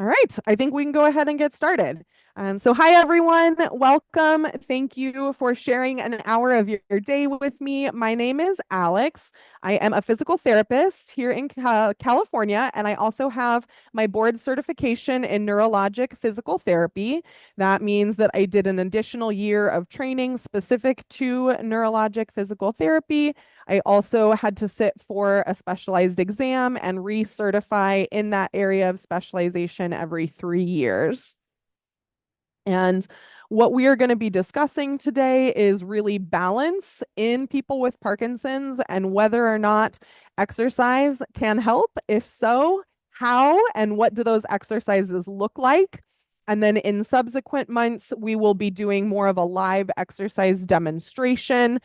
All right, I think we can go ahead and get started. So hi everyone, welcome. Thank you for sharing an hour of your day with me. My name is Alex. I am a physical therapist here in California, and I also have my board certification in neurologic physical therapy. That means that I did an additional year of training specific to neurologic physical therapy. I also had to sit for a specialized exam and recertify in that area of specialization every 3 years. And what we are going to be discussing today is really balance in people with Parkinson's and whether or not exercise can help. If so, how and what do those exercises look like? And then in subsequent months, we will be doing more of a live exercise demonstration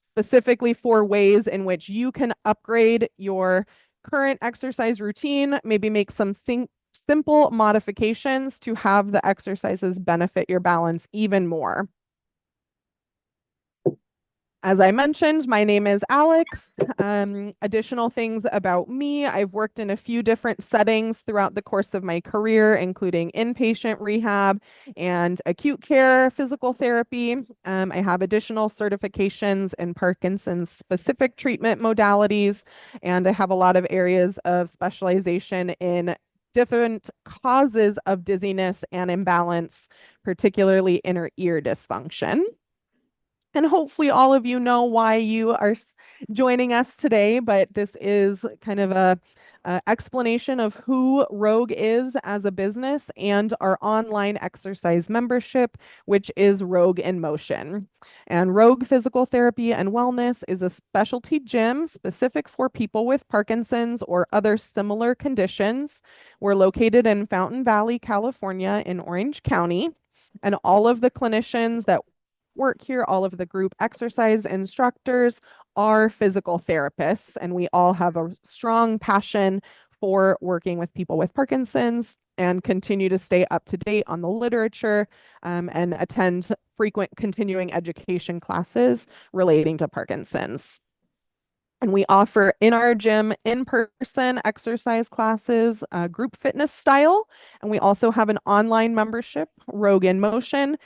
specifically for ways in which you can upgrade your current exercise routine, maybe make some simple modifications to have the exercises benefit your balance even more. As I mentioned, my name is Alex. Additional things about me, I've worked in a few different settings throughout the course of my career, including inpatient rehab and acute care physical therapy. I have additional certifications in Parkinson's specific treatment modalities, and I have a lot of areas of specialization in different causes of dizziness and imbalance, particularly inner ear dysfunction. And hopefully all of you know why you are joining us today, but this is kind of a explanation of who Rogue is as a business and our online exercise membership, which is Rogue in Motion. And Rogue Physical Therapy and Wellness is a specialty gym specific for people with Parkinson's or other similar conditions. We're located in Fountain Valley, California, in Orange County. And all of the clinicians that work here, all of the group exercise instructors are physical therapists, and we all have a strong passion for working with people with Parkinson's and continue to stay up to date on the literature and attend frequent continuing education classes relating to Parkinson's. And we offer in our gym in-person exercise classes, group fitness style, and we also have an online membership, Rogue in Motion.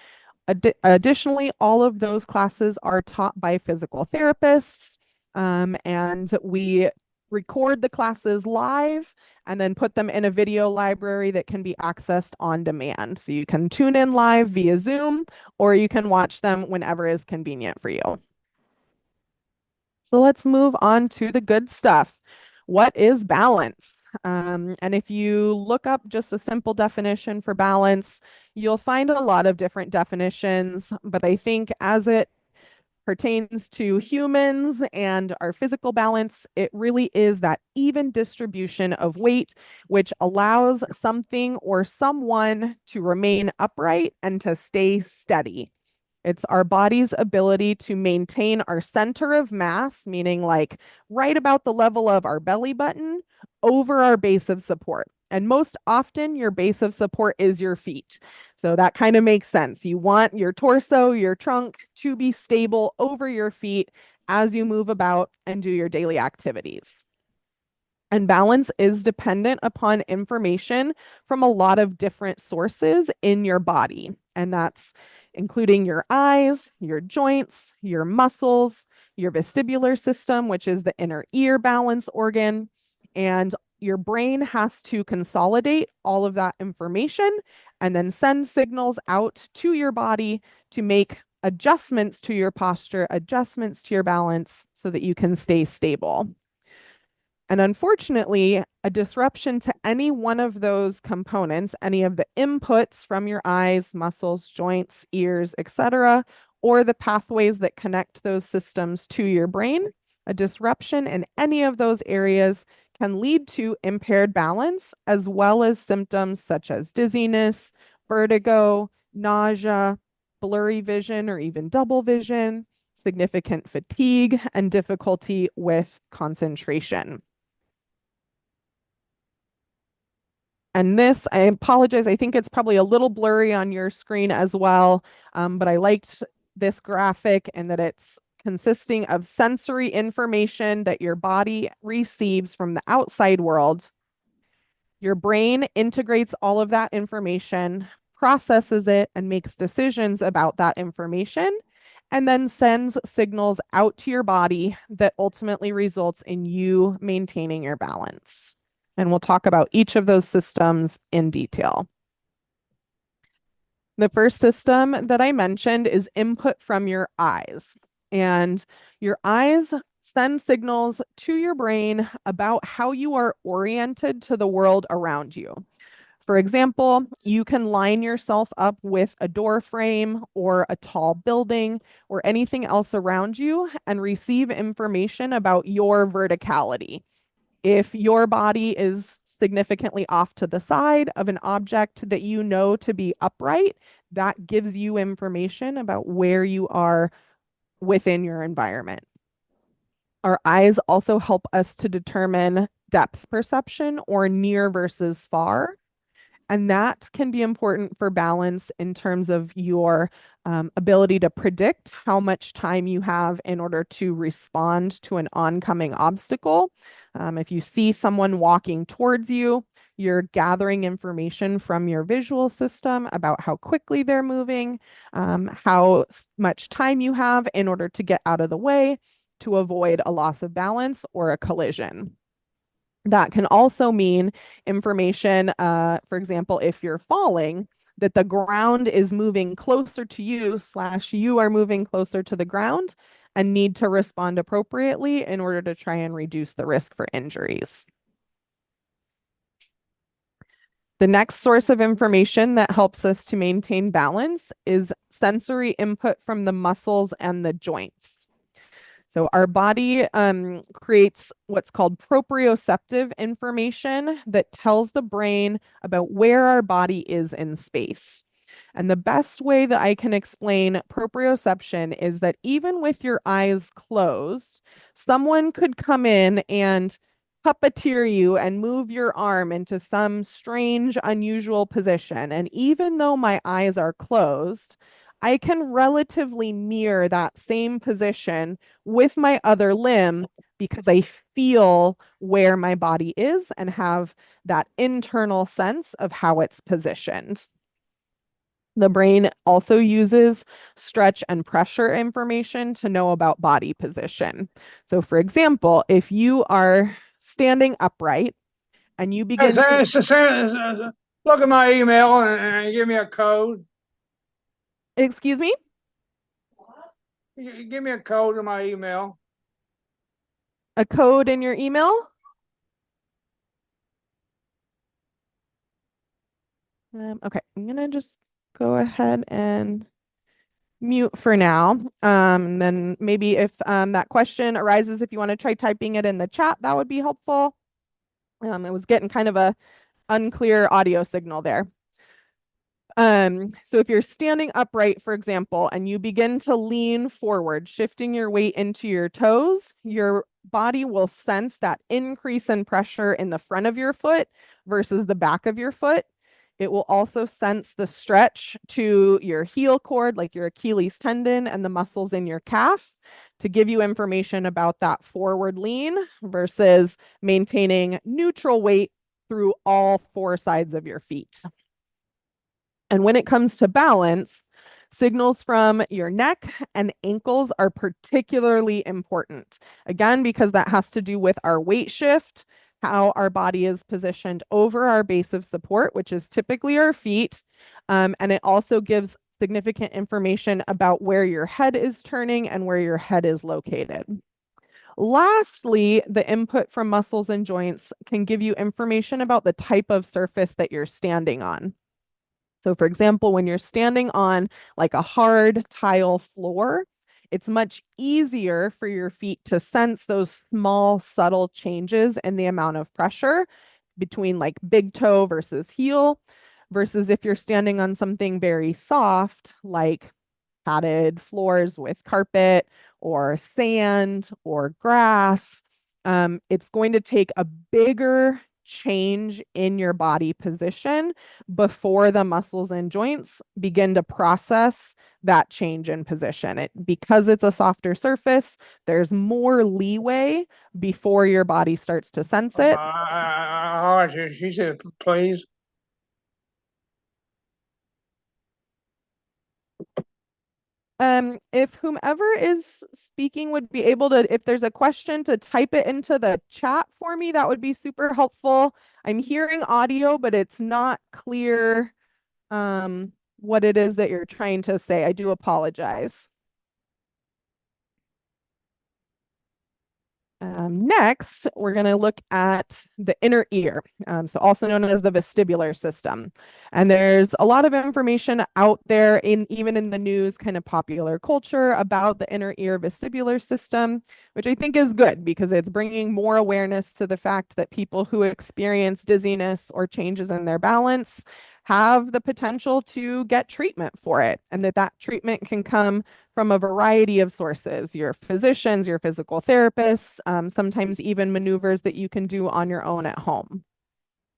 Additionally, all of those classes are taught by physical therapists, and we record the classes live and then put them in a video library that can be accessed on demand. So you can tune in live via Zoom, or you can watch them whenever is convenient for you. So let's move on to the good stuff. What is balance? And if you look up just a simple definition for balance, you'll find a lot of different definitions, but I think as it pertains to humans and our physical balance, it really is that even distribution of weight, which allows something or someone to remain upright and to stay steady. It's our body's ability to maintain our center of mass, meaning like right about the level of our belly button over our base of support. And most often, your base of support is your feet. So that kind of makes sense. You want your torso, your trunk to be stable over your feet as you move about and do your daily activities. And balance is dependent upon information from a lot of different sources in your body. And that's including your eyes, your joints, your muscles, your vestibular system, which is the inner ear balance organ. And your brain has to consolidate all of that information and then send signals out to your body to make adjustments to your posture, adjustments to your balance so that you can stay stable. And unfortunately, a disruption to any one of those components, any of the inputs from your eyes, muscles, joints, ears, etc., or the pathways that connect those systems to your brain, a disruption in any of those areas can lead to impaired balance, as well as symptoms such as dizziness, vertigo, nausea, blurry vision, or even double vision, significant fatigue, and difficulty with concentration. And this, I apologize, I think it's probably a little blurry on your screen as well, but I liked this graphic and that it's consisting of sensory information that your body receives from the outside world. Your brain integrates all of that information, processes it, and makes decisions about that information, and then sends signals out to your body that ultimately results in you maintaining your balance. And we'll talk about each of those systems in detail. The first system that I mentioned is input from your eyes. And your eyes send signals to your brain about how you are oriented to the world around you. For example, you can line yourself up with a door frame or a tall building or anything else around you and receive information about your verticality. If your body is significantly off to the side of an object that you know to be upright, that gives you information about where you are within your environment. Our eyes also help us to determine depth perception or near versus far. And that can be important for balance in terms of your ability to predict how much time you have in order to respond to an oncoming obstacle. If you see someone walking towards you, you're gathering information from your visual system about how quickly they're moving, how much time you have in order to get out of the way to avoid a loss of balance or a collision. That can also mean information, for example, if you're falling, that the ground is moving closer to you / you are moving closer to the ground and need to respond appropriately in order to try and reduce the risk for injuries. The next source of information that helps us to maintain balance is sensory input from the muscles and the joints. So our body creates what's called proprioceptive information that tells the brain about where our body is in space. And the best way that I can explain proprioception is that even with your eyes closed, someone could come in and puppeteer you and move your arm into some strange, unusual position. And even though my eyes are closed, I can relatively mirror that same position with my other limb because I feel where my body is and have that internal sense of how it's positioned. The brain also uses stretch and pressure information to know about body position. So, for example, if you are standing upright and you begin to, Look at my email and give me a code. excuse me, Give me a code to my email. a code in your email. Okay, I'm going to just go ahead and mute for now. Then maybe if that question arises, if you want to try typing it in the chat, that would be helpful. It was getting kind of a unclear audio signal there. So if you're standing upright, for example, and you begin to lean forward, shifting your weight into your toes, your body will sense that increase in pressure in the front of your foot versus the back of your foot. It will also sense the stretch to your heel cord, like your Achilles tendon and the muscles in your calf, to give you information about that forward lean versus maintaining neutral weight through all four sides of your feet. And when it comes to balance, signals from your neck and ankles are particularly important. Again, because that has to do with our weight shift, how our body is positioned over our base of support, which is typically our feet. And it also gives significant information about where your head is turning and where your head is located. Lastly, the input from muscles and joints can give you information about the type of surface that you're standing on. So for example, when you're standing on like a hard tile floor, it's much easier for your feet to sense those small, subtle changes in the amount of pressure between like big toe versus heel, versus if you're standing on something very soft, like padded floors with carpet or sand or grass. It's going to take a bigger change in your body position before the muscles and joints begin to process that change in position. Because it's a softer surface, there's more leeway before your body starts to sense it. All right, she said, please. If whomever is speaking would be able to, if there's a question, to type it into the chat for me, that would be super helpful. I'm hearing audio, but it's not clear what it is that you're trying to say. I do apologize. Next, we're going to look at the inner ear, so also known as the vestibular system. And there's a lot of information out there even in the news, kind of popular culture about the inner ear vestibular system, which I think is good because it's bringing more awareness to the fact that people who experience dizziness or changes in their balance have the potential to get treatment for it, and that treatment can come from a variety of sources, your physicians, your physical therapists, sometimes even maneuvers that you can do on your own at home.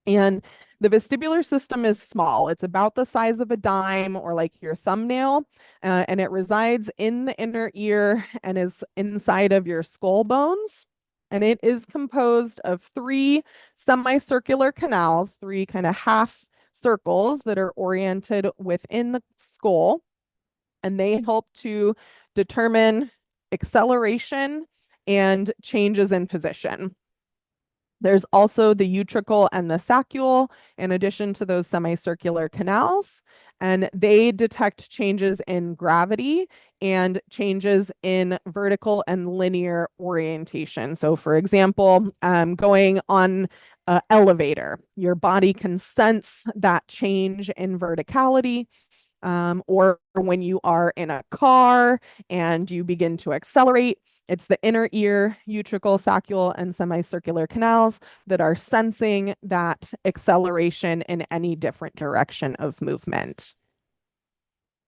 And the vestibular system is small. It's about the size of a dime or like your thumbnail, and it resides in the inner ear and is inside of your skull bones. And it is composed of three semicircular canals, three kind of half circles that are oriented within the skull, and they help to determine acceleration and changes in position. There's also the utricle and the saccule, in addition to those semicircular canals, and they detect changes in gravity and changes in vertical and linear orientation. So, for example, going on an elevator, your body can sense that change in verticality, or when you are in a car and you begin to accelerate, it's the inner ear, utricle, saccule, and semicircular canals that are sensing that acceleration in any different direction of movement.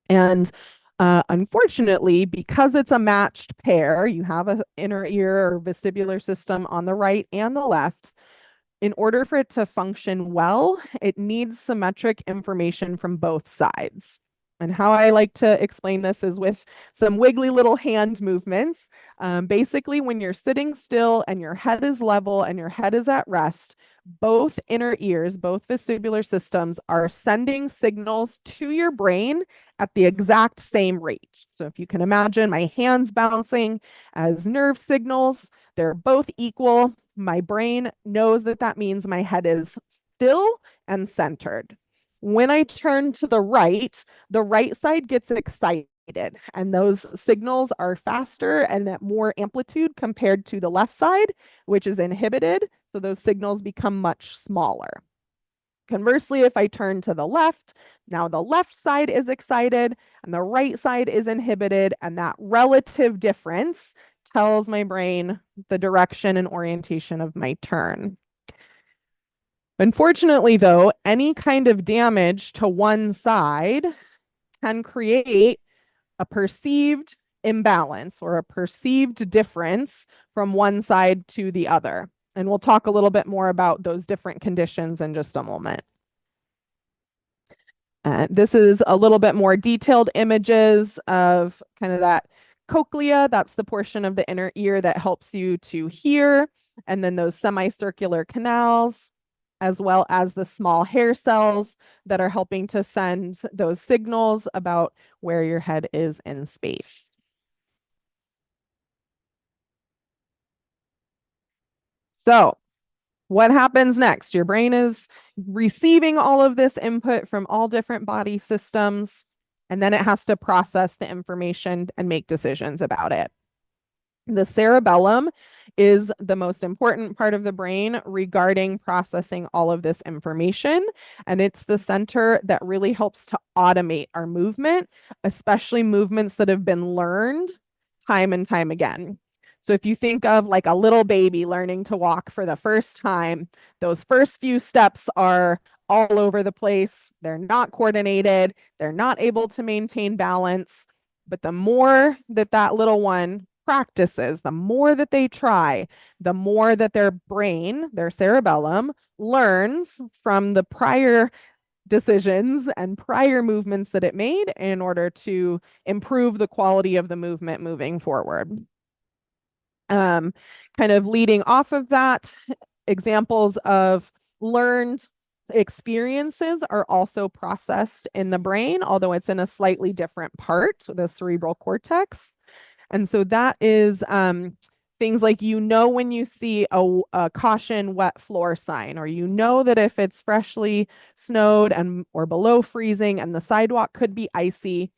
And unfortunately, because it's a matched pair, you have an inner ear or vestibular system on the right and the left. In order for it to function well, it needs symmetric information from both sides. And how I like to explain this is with some wiggly little hand movements. Basically, when you're sitting still and your head is level and your head is at rest, both inner ears, both vestibular systems are sending signals to your brain at the exact same rate. So if you can imagine my hands bouncing as nerve signals, they're both equal. My brain knows that that means my head is still and centered. When I turn to the right side gets excited, and those signals are faster and at more amplitude compared to the left side, which is inhibited. So those signals become much smaller. Conversely, if I turn to the left, now the left side is excited and the right side is inhibited, and that relative difference tells my brain the direction and orientation of my turn. Unfortunately, though, any kind of damage to one side can create a perceived imbalance or a perceived difference from one side to the other. And we'll talk a little bit more about those different conditions in just a moment. This is a little bit more detailed images of kind of that cochlea. That's the portion of the inner ear that helps you to hear. And then those semicircular canals, as well as the small hair cells that are helping to send those signals about where your head is in space. So, what happens next? Your brain is receiving all of this input from all different body systems, and then it has to process the information and make decisions about it. The cerebellum is the most important part of the brain regarding processing all of this information. And it's the center that really helps to automate our movement, especially movements that have been learned time and time again. So if you think of like a little baby learning to walk for the first time, those first few steps are all over the place. They're not coordinated. They're not able to maintain balance. But the more that that little one practices, the more that they try, the more that their brain, their cerebellum, learns from the prior decisions and prior movements that it made in order to improve the quality of the movement moving forward. Kind of leading off of that, examples of Learned experiences are also processed in the brain, although it's in a slightly different part, the cerebral cortex. And so that is things like, when you see a caution wet floor sign, or that if it's freshly snowed and or below freezing and the sidewalk could be icy.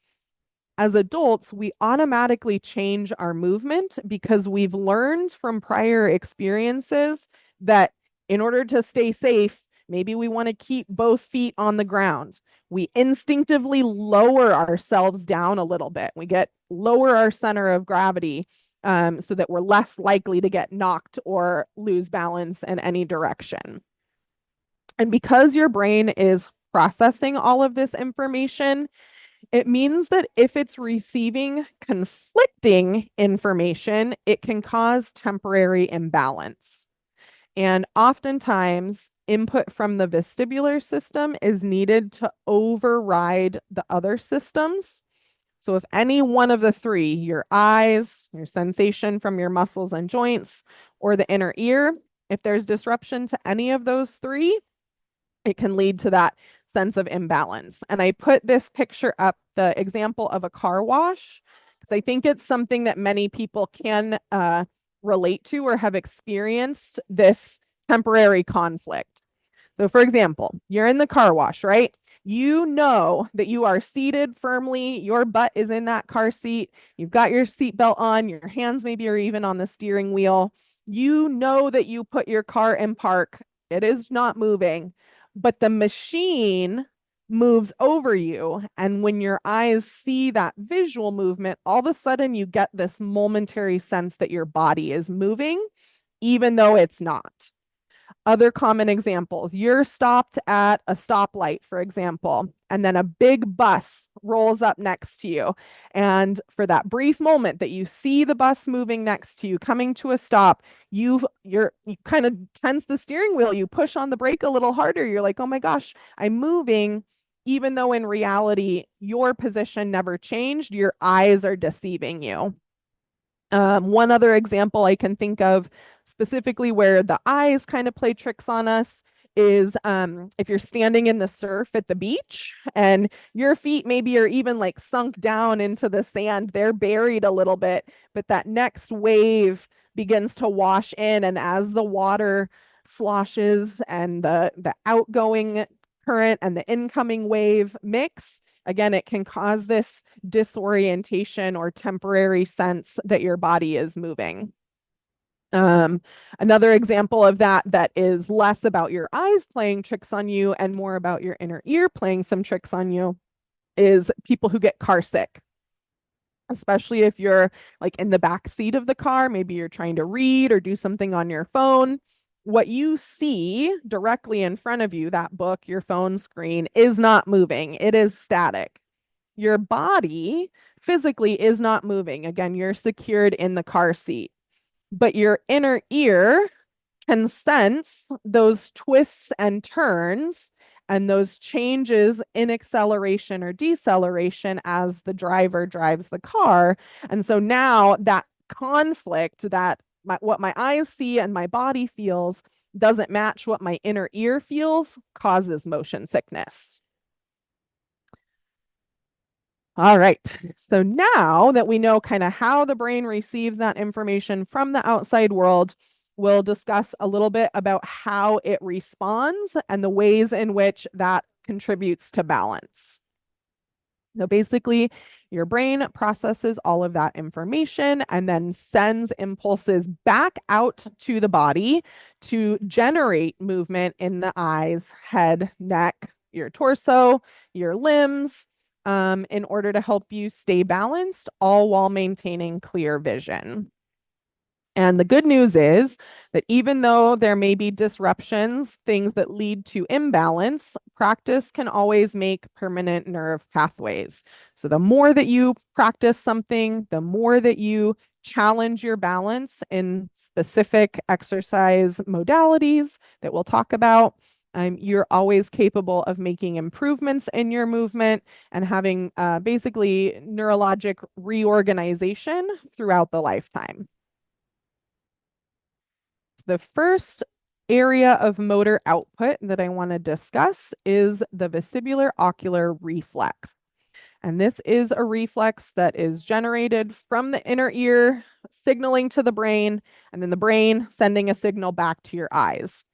As adults, we automatically change our movement because we've learned from prior experiences that in order to stay safe, maybe we want to keep both feet on the ground. We instinctively lower ourselves down a little bit. We lower our center of gravity so that we're less likely to get knocked or lose balance in any direction. And because your brain is processing all of this information, it means that if it's receiving conflicting information, it can cause temporary imbalance. And oftentimes, input from the vestibular system is needed to override the other systems. So if any one of the three, your eyes, your sensation from your muscles and joints, or the inner ear, if there's disruption to any of those three, it can lead to that sense of imbalance. And I put this picture up, the example of a car wash, because I think it's something that many people can relate to or have experienced this temporary conflict. So for example, you're in the car wash, right? You know that you are seated firmly, your butt is in that car seat, you've got your seatbelt on, your hands maybe are even on the steering wheel. You know that you put your car in park, it is not moving, but the machine moves over you. And when your eyes see that visual movement, all of a sudden you get this momentary sense that your body is moving, even though it's not. Other common examples, you're stopped at a stoplight, for example, and then a big bus rolls up next to you. And for that brief moment that you see the bus moving next to you, coming to a stop, you kind of tense the steering wheel, you push on the brake a little harder. You're like, oh my gosh, I'm moving. Even though in reality, your position never changed, your eyes are deceiving you. One other example I can think of specifically where the eyes kind of play tricks on us is if you're standing in the surf at the beach and your feet maybe are even like sunk down into the sand, they're buried a little bit, but that next wave begins to wash in, and as the water sloshes and the outgoing current and the incoming wave mix, again, it can cause this disorientation or temporary sense that your body is moving. Another example of that is less about your eyes playing tricks on you and more about your inner ear playing some tricks on you is people who get car sick. Especially if you're like in the back seat of the car, maybe you're trying to read or do something on your phone. What you see directly in front of you, that book, your phone screen, is not moving. It is static. Your body physically is not moving. Again, you're secured in the car seat, but your inner ear can sense those twists and turns and those changes in acceleration or deceleration as the driver drives the car. And so now that conflict, what my eyes see and my body feels doesn't match what my inner ear feels, causes motion sickness. All right, so now that we know kind of how the brain receives that information from the outside world, we'll discuss a little bit about how it responds and the ways in which that contributes to balance. So basically, your brain processes all of that information and then sends impulses back out to the body to generate movement in the eyes, head, neck, your torso, your limbs, in order to help you stay balanced, all while maintaining clear vision. And the good news is that even though there may be disruptions, things that lead to imbalance, practice can always make permanent nerve pathways. So the more that you practice something, the more that you challenge your balance in specific exercise modalities that we'll talk about, you're always capable of making improvements in your movement and having basically neurologic reorganization throughout the lifetime. The first area of motor output that I want to discuss is the vestibular ocular reflex. And this is a reflex that is generated from the inner ear, signaling to the brain, and then the brain sending a signal back to your eyes.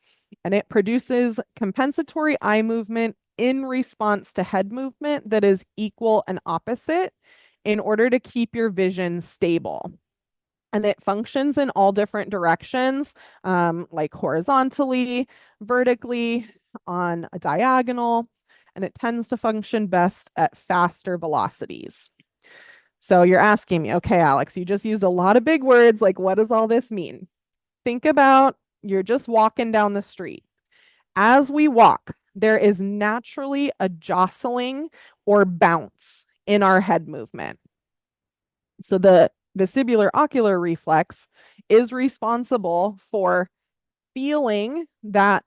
And it produces compensatory eye movement in response to head movement that is equal and opposite in order to keep your vision stable. And it functions in all different directions, like horizontally, vertically, on a diagonal, and it tends to function best at faster velocities. So you're asking me, okay, Alex, you just used a lot of big words. Like, what does all this mean? Think about you're just walking down the street. As we walk, there is naturally a jostling or bounce in our head movement. So the vestibular ocular reflex is responsible for feeling that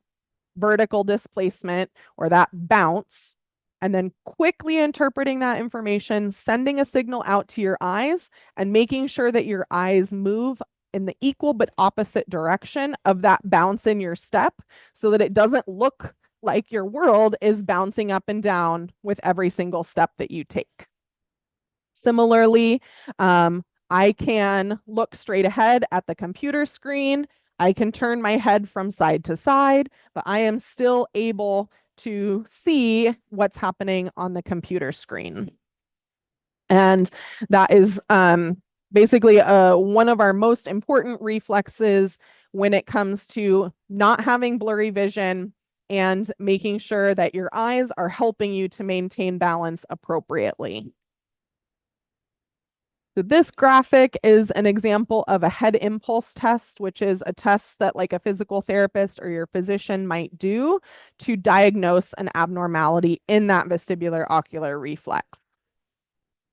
vertical displacement or that bounce, and then quickly interpreting that information, sending a signal out to your eyes, and making sure that your eyes move in the equal but opposite direction of that bounce in your step so that it doesn't look like your world is bouncing up and down with every single step that you take. Similarly, I can look straight ahead at the computer screen. I can turn my head from side to side, but I am still able to see what's happening on the computer screen. And that is basically one of our most important reflexes when it comes to not having blurry vision and making sure that your eyes are helping you to maintain balance appropriately. So this graphic is an example of a head impulse test, which is a test that like a physical therapist or your physician might do to diagnose an abnormality in that vestibular ocular reflex.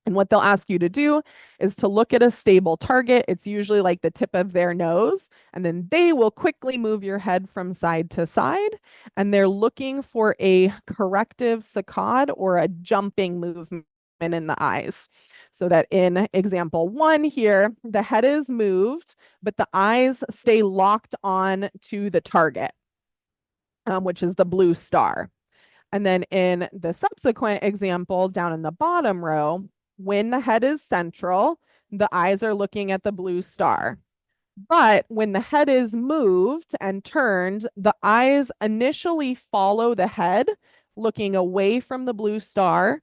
And what they'll ask you to do is to look at a stable target. It's usually like the tip of their nose, and then they will quickly move your head from side to side. And they're looking for a corrective saccade or a jumping movement in the eyes. So that in example 1 here, the head is moved, but the eyes stay locked on to the target, which is the blue star. And then in the subsequent example down in the bottom row, when the head is central, the eyes are looking at the blue star. But when the head is moved and turned, the eyes initially follow the head, looking away from the blue star,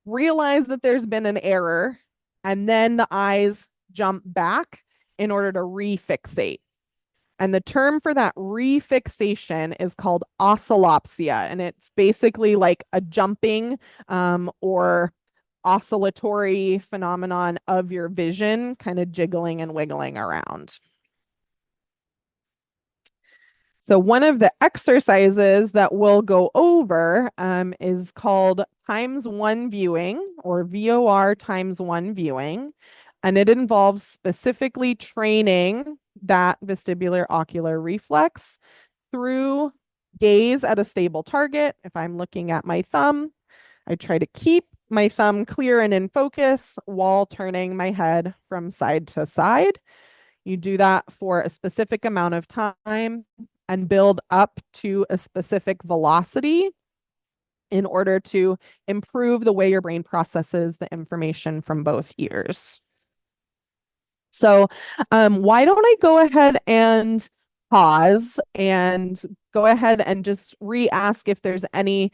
realize that there's been an error, and then the eyes jump back in order to refixate. And the term for that refixation is called oscillopsia. And it's basically like a jumping or oscillatory phenomenon of your vision, kind of jiggling and wiggling around. So one of the exercises that we'll go over is called ×1 viewing, or VOR ×1 viewing. And it involves specifically training that vestibular ocular reflex through gaze at a stable target. If I'm looking at my thumb, I try to keep my thumb clear and in focus while turning my head from side to side. You do that for a specific amount of time and build up to a specific velocity in order to improve the way your brain processes the information from both ears. So why don't I go ahead and pause and go ahead and just re-ask if there's any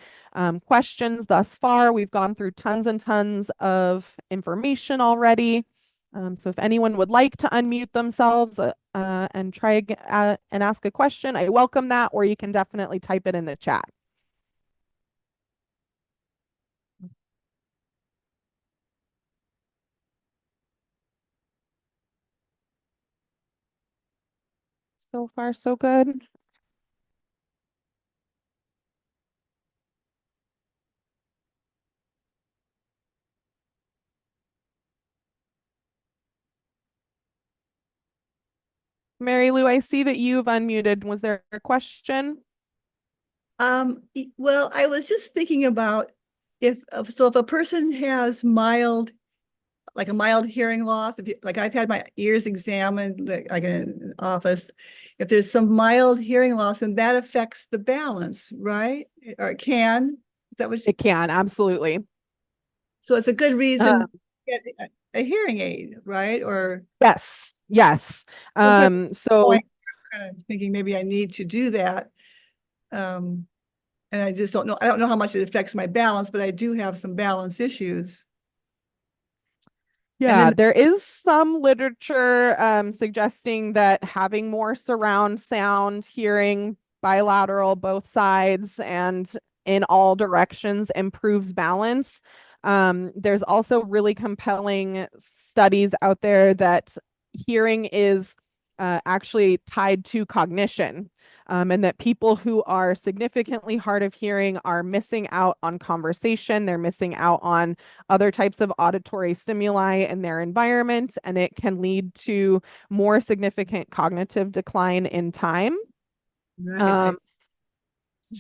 questions thus far. We've gone through tons and tons of information already. So if anyone would like to unmute themselves and try and ask a question, I welcome that, or you can definitely type it in the chat. So far, so good. Mary Lou, I see that you've unmuted. Was there a question? Well, I was just thinking about if a person has like a mild hearing loss, like I've had my ears examined like in office, if there's some mild hearing loss and that affects the balance, right? Or it can. Is that what It can, absolutely. so it's a good reason Um, to get a hearing aid, right? Or yes, yes. So I'm kind of thinking maybe I need to do that. And I just don't know. I don't know how much it affects my balance, but I do have some balance issues. And yeah, then there is some literature suggesting that having more surround sound, hearing bilateral, both sides and in all directions improves balance. There's also really compelling studies out there that hearing is actually tied to cognition. And that people who are significantly hard of hearing are missing out on conversation. They're missing out on other types of auditory stimuli in their environment, and it can lead to more significant cognitive decline in time. right.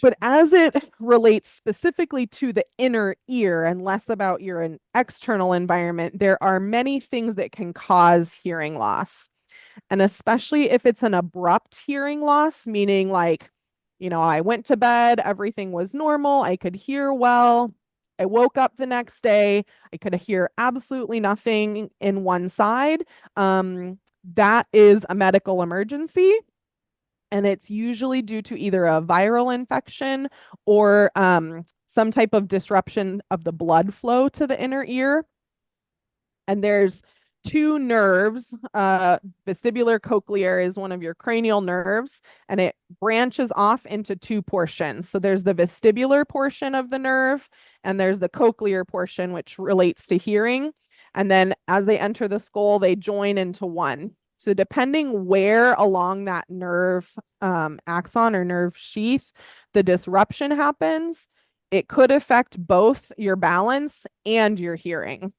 But as it relates specifically to the inner ear and less about your external environment, there are many things that can cause hearing loss. And especially if it's an abrupt hearing loss, meaning like, I went to bed, everything was normal, I could hear well. I woke up the next day, I could hear absolutely nothing in one side. That is a medical emergency. And it's usually due to either a viral infection or some type of disruption of the blood flow to the inner ear. And there's two nerves. Vestibular cochlear is one of your cranial nerves, and it branches off into two portions. So there's the vestibular portion of the nerve, and there's the cochlear portion, which relates to hearing. And then as they enter the skull, they join into one. So depending where along that nerve axon or nerve sheath the disruption happens, it could affect both your balance and your hearing.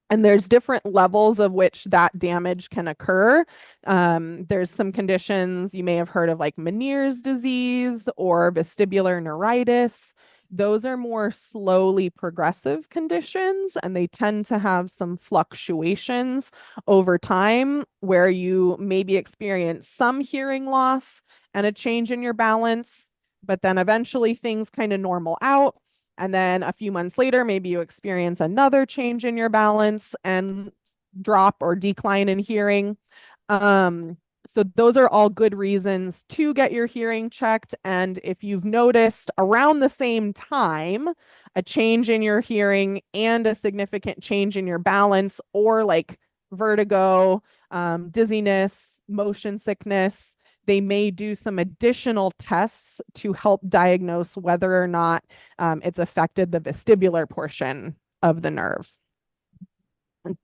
And there's different levels of which that damage can occur. There's some conditions you may have heard of, like Meniere's disease or vestibular neuritis. Those are more slowly progressive conditions, and they tend to have some fluctuations over time where you maybe experience some hearing loss and a change in your balance, but then eventually things kind of normal out. And then a few months later, maybe you experience another change in your balance and drop or decline in hearing. So those are all good reasons to get your hearing checked. And if you've noticed around the same time a change in your hearing and a significant change in your balance, or like vertigo, dizziness, motion sickness, they may do some additional tests to help diagnose whether or not it's affected the vestibular portion of the nerve.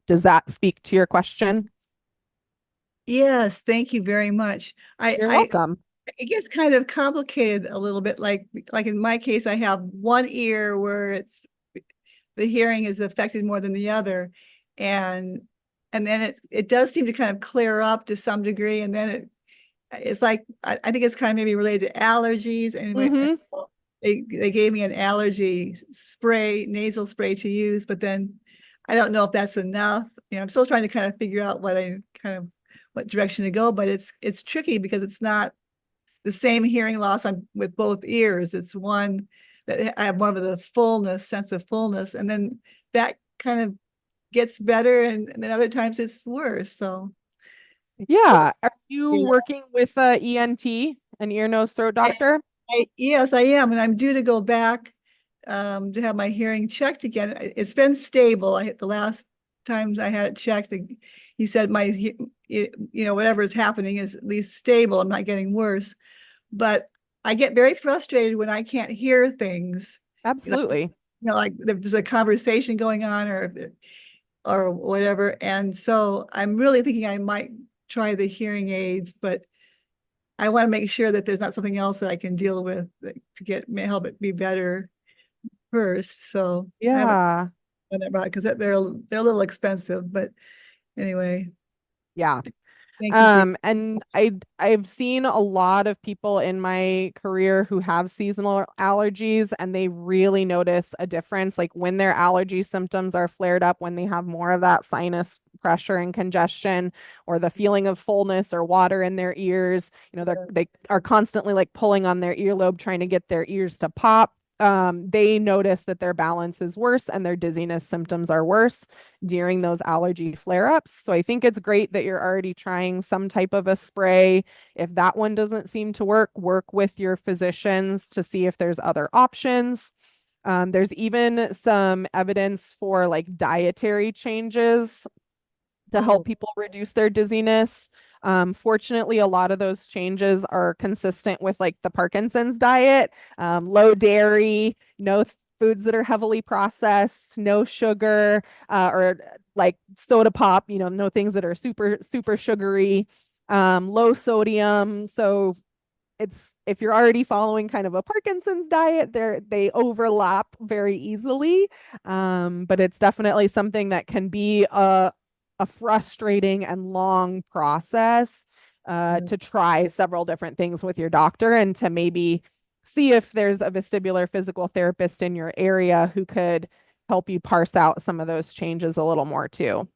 Does that speak to your question? Yes, thank you very much. You're welcome. It gets kind of complicated a little bit. Like in my case, I have one ear where the hearing is affected more than the other, and then it does seem to kind of clear up to some degree, and then it's like I think it's kind of maybe related to allergies. And they gave me an allergy spray, nasal spray to use, but then I don't know if that's enough. I'm still trying to kind of figure out what direction to go, but it's tricky because it's not the same hearing loss with both ears. It's one that I have more of the sense of fullness, and then that kind of gets better, and then other times it's worse. So yeah. Are you yeah. working with a ENT, an ear, nose, throat doctor? Yes, I am, and I'm due to go back to have my hearing checked again. It's been stable. The last times I had it checked, he said whatever is happening is at least stable. I'm not getting worse, but I get very frustrated when I can't hear things. Absolutely. Like there's a conversation going on or whatever. And so I'm really thinking I might try the hearing aids, but I want to make sure that there's not something else that I can deal with to help it be better first. So I haven't Yeah. done that right because they're a little expensive, but anyway. Yeah. Thank you. And I've seen a lot of people in my career who have seasonal allergies, and they really notice a difference, like when their allergy symptoms are flared up, when they have more of that sinus pressure and congestion, or the feeling of fullness or water in their ears. They are constantly like pulling on their earlobe, trying to get their ears to pop. They notice that their balance is worse and their dizziness symptoms are worse during those allergy flare-ups. So I think it's great that you're already trying some type of a spray. If that one doesn't seem to work with your physicians to see if there's other options. There's even some evidence for like dietary changes to help people reduce their dizziness. Fortunately, a lot of those changes are consistent with like the Parkinson's diet, low dairy, no foods that are heavily processed, no sugar, or like soda pop, no things that are super, super sugary, low sodium. So if you're already following kind of a Parkinson's diet, they overlap very easily. But it's definitely something that can be a frustrating and long process to try several different things with your doctor and to maybe see if there's a vestibular physical therapist in your area who could help you parse out some of those changes a little more too.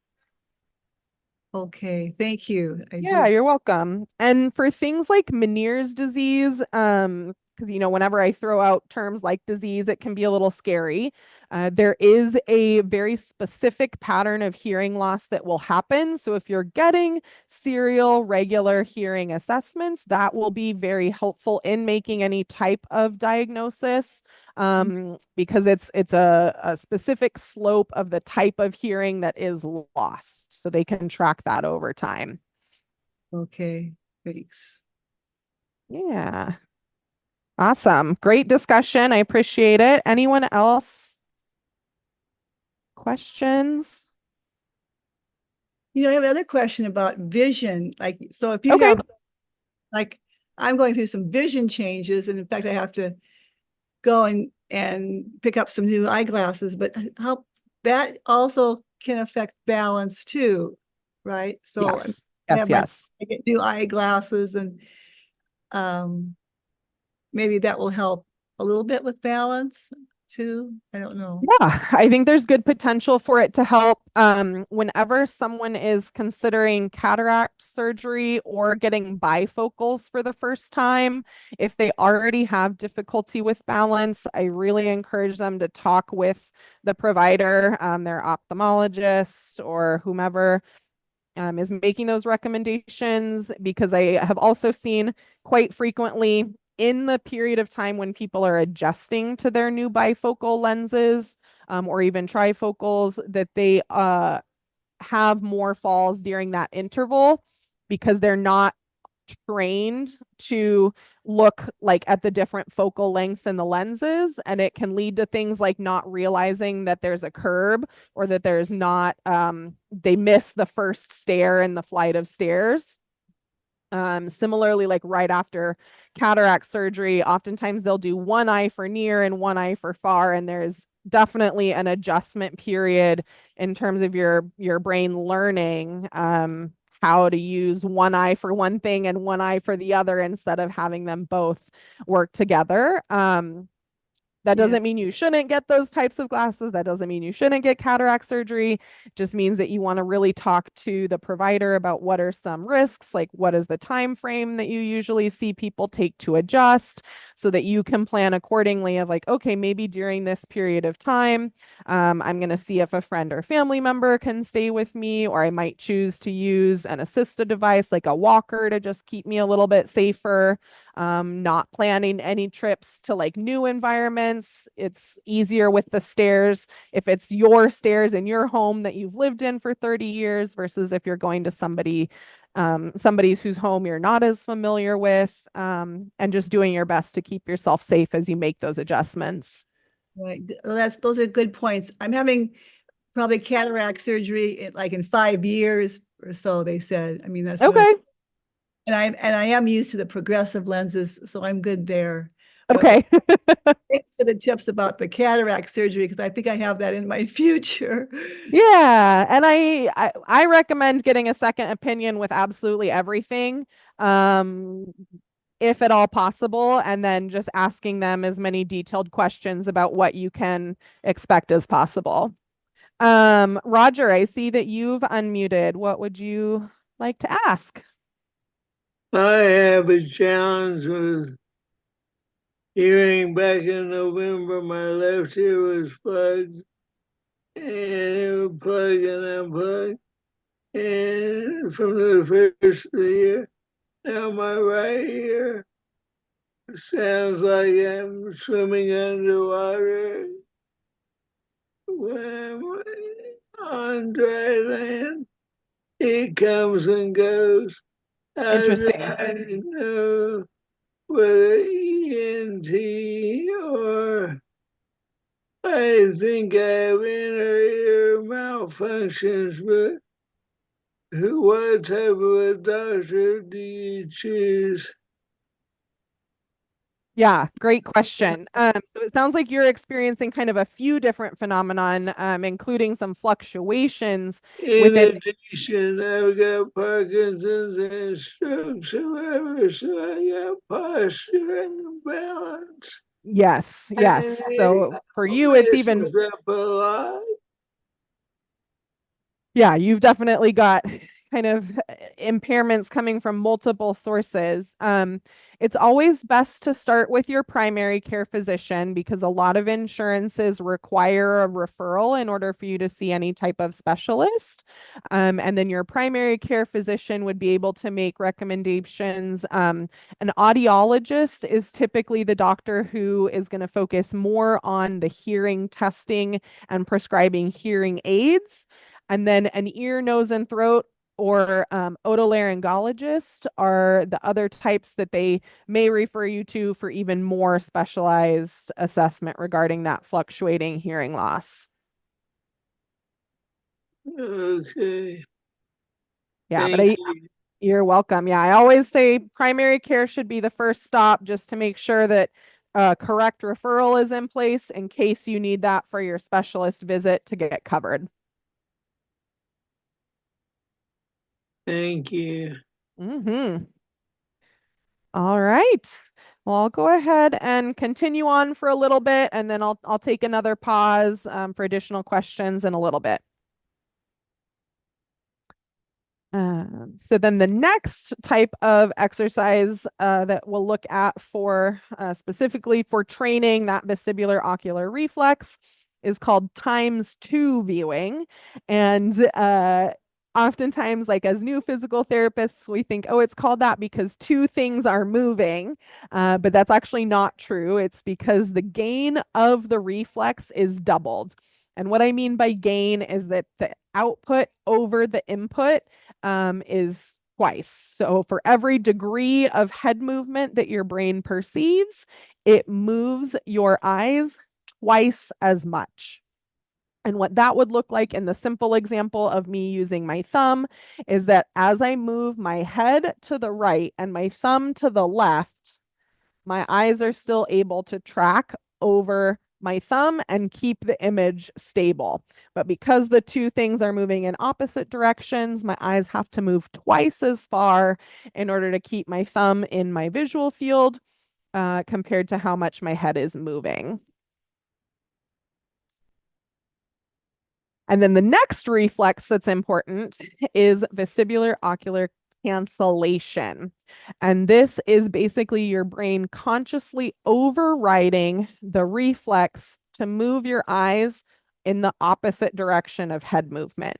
Okay, thank you. Yeah, you're welcome. And for things like Meniere's disease, because whenever I throw out terms like disease, it can be a little scary. There is a very specific pattern of hearing loss that will happen. So if you're getting serial, regular hearing assessments, that will be very helpful in making any type of diagnosis, because it's a specific slope of the type of hearing that is lost. So they can track that over time. Okay, thanks. Yeah. Awesome. Great discussion. I appreciate it. Anyone else? Questions? I have another question about vision. Like, so if you Okay. have, like, I'm going through some vision changes, and in fact, I have to go and pick up some new eyeglasses, but how that also can affect balance too, right? So Yes. I Yes, have yes. I get new eyeglasses, and maybe that will help a little bit with balance too. I don't know. Yeah, I think there's good potential for it to help. Whenever someone is considering cataract surgery or getting bifocals for the first time, if they already have difficulty with balance, I really encourage them to talk with the provider, their ophthalmologist or whomever is making those recommendations, because I have also seen quite frequently in the period of time when people are adjusting to their new bifocal lenses, or even trifocals, that they have more falls during that interval because they're not trained to look like at the different focal lengths in the lenses, and it can lead to things like not realizing that there's a curb, or that there's not they miss the first stair in the flight of stairs. Similarly, like right after cataract surgery, oftentimes they'll do one eye for near and one eye for far, and there's definitely an adjustment period in terms of your brain learning how to use one eye for one thing and one eye for the other instead of having them both work together. That doesn't mean you shouldn't get those types of glasses. That doesn't mean you shouldn't get cataract surgery. It just means that you want to really talk to the provider about what are some risks, like what is the time frame that you usually see people take to adjust, so that you can plan accordingly of like, okay, maybe during this period of time, I'm going to see if a friend or family member can stay with me, or I might choose to use an assisted device like a walker to just keep me a little bit safer. Not planning any trips to like new environments. It's easier with the stairs if it's your stairs in your home that you've lived in for 30 years versus if you're going to somebody's whose home you're not as familiar with, and just doing your best to keep yourself safe as you make those adjustments. Right. Well, those are good points. I'm having probably cataract surgery in 5 years or so, they said. I mean, that's what Okay. and I am used to the progressive lenses, so I'm good there. Okay. Thanks for the tips about the cataract surgery, because I think I have that in my future. Yeah, and I recommend getting a second opinion with absolutely everything, if at all possible, and then just asking them as many detailed questions about what you can expect as possible. Roger, I see that you've unmuted. What would you like to ask? I have a challenge with hearing. Back in November, my left ear was plugged, and it would plug and unplug. And from the first of the year, now my right ear sounds like I'm swimming underwater when I'm on dry land. It comes and goes. How do Interesting. I know whether ENT or I think I have inner ear malfunctions, but what type of a doctor do you choose? Yeah, great question. So it sounds like you're experiencing kind of a few different phenomenon, including some fluctuations In within. addition, I've got Parkinson's and strokes or whatever, so I got posture and balance. Yes, yes. So for you, it's even, Messes up a lot. yeah, you've definitely got kind of impairments coming from multiple sources. It's always best to start with your primary care physician because a lot of insurances require a referral in order for you to see any type of specialist. And then your primary care physician would be able to make recommendations. An audiologist is typically the doctor who is going to focus more on the hearing testing and prescribing hearing aids. And then an ear, nose, and throat or otolaryngologist are the other types that they may refer you to for even more specialized assessment regarding that fluctuating hearing loss. Okay. Yeah, but Thank you. you're welcome. Yeah, I always say primary care should be the first stop just to make sure that correct referral is in place in case you need that for your specialist visit to get covered. Thank you. Mm-hmm. All right. Well, I'll go ahead and continue on for a little bit, and then I'll take another pause for additional questions in a little bit. So then the next type of exercise that we'll look at for specifically for training that vestibular ocular reflex is called ×2 viewing. And oftentimes, like as new physical therapists, we think, oh, it's called that because two things are moving, but that's actually not true. It's because the gain of the reflex is doubled. And what I mean by gain is that the output over the input is twice. So for every degree of head movement that your brain perceives, it moves your eyes twice as much. And what that would look like in the simple example of me using my thumb is that as I move my head to the right and my thumb to the left, my eyes are still able to track over my thumb and keep the image stable. But because the two things are moving in opposite directions, my eyes have to move twice as far in order to keep my thumb in my visual field compared to how much my head is moving. And then the next reflex that's important is vestibular ocular cancellation. And this is basically your brain consciously overriding the reflex to move your eyes in the opposite direction of head movement.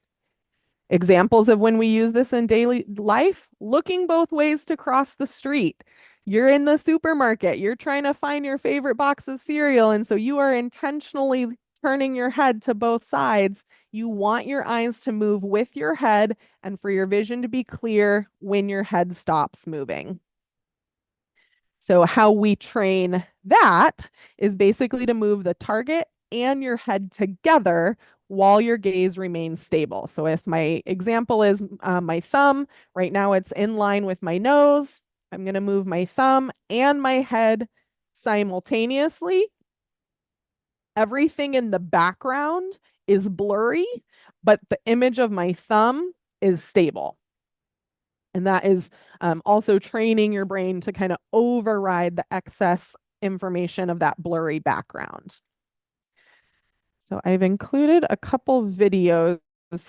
Examples of when we use this in daily life, looking both ways to cross the street. You're in the supermarket, you're trying to find your favorite box of cereal, and so you are intentionally turning your head to both sides. You want your eyes to move with your head and for your vision to be clear when your head stops moving. So how we train that is basically to move the target and your head together while your gaze remains stable. So if my example is my thumb, right now it's in line with my nose. I'm going to move my thumb and my head simultaneously. Everything in the background is blurry, but the image of my thumb is stable. And that is also training your brain to kind of override the excess information of that blurry background. So I've included a couple videos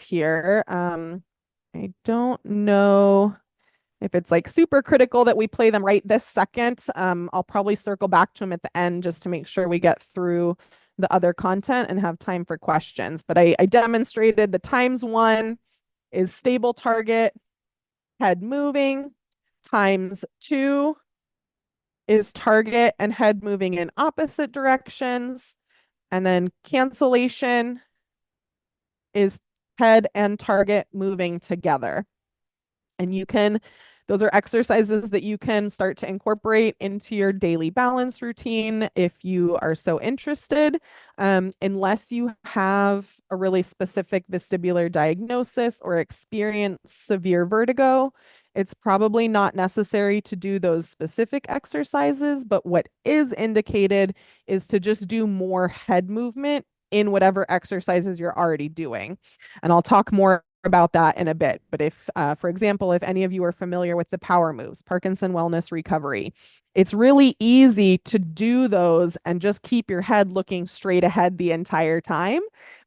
here. I don't know if it's like super critical that we play them right this second. I'll probably circle back to them at the end just to make sure we get through the other content and have time for questions. But I demonstrated the times one is stable target, head moving, times two is target and head moving in opposite directions. And then cancellation is head and target moving together. And those are exercises that you can start to incorporate into your daily balance routine if you are so interested. Unless you have a really specific vestibular diagnosis or experience severe vertigo, it's probably not necessary to do those specific exercises, but what is indicated is to just do more head movement in whatever exercises you're already doing. And I'll talk more about that in a bit. But if, for example, if any of you are familiar with the power moves, Parkinson wellness recovery, it's really easy to do those and just keep your head looking straight ahead the entire time.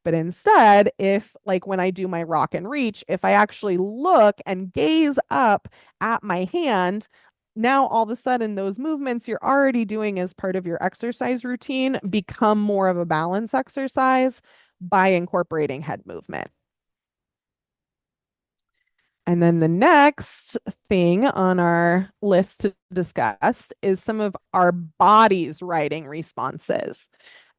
But instead, if like when I do my rock and reach, if I actually look and gaze up at my hand, now all of a sudden those movements you're already doing as part of your exercise routine become more of a balance exercise by incorporating head movement. And then the next thing on our list to discuss is some of our body's writing responses.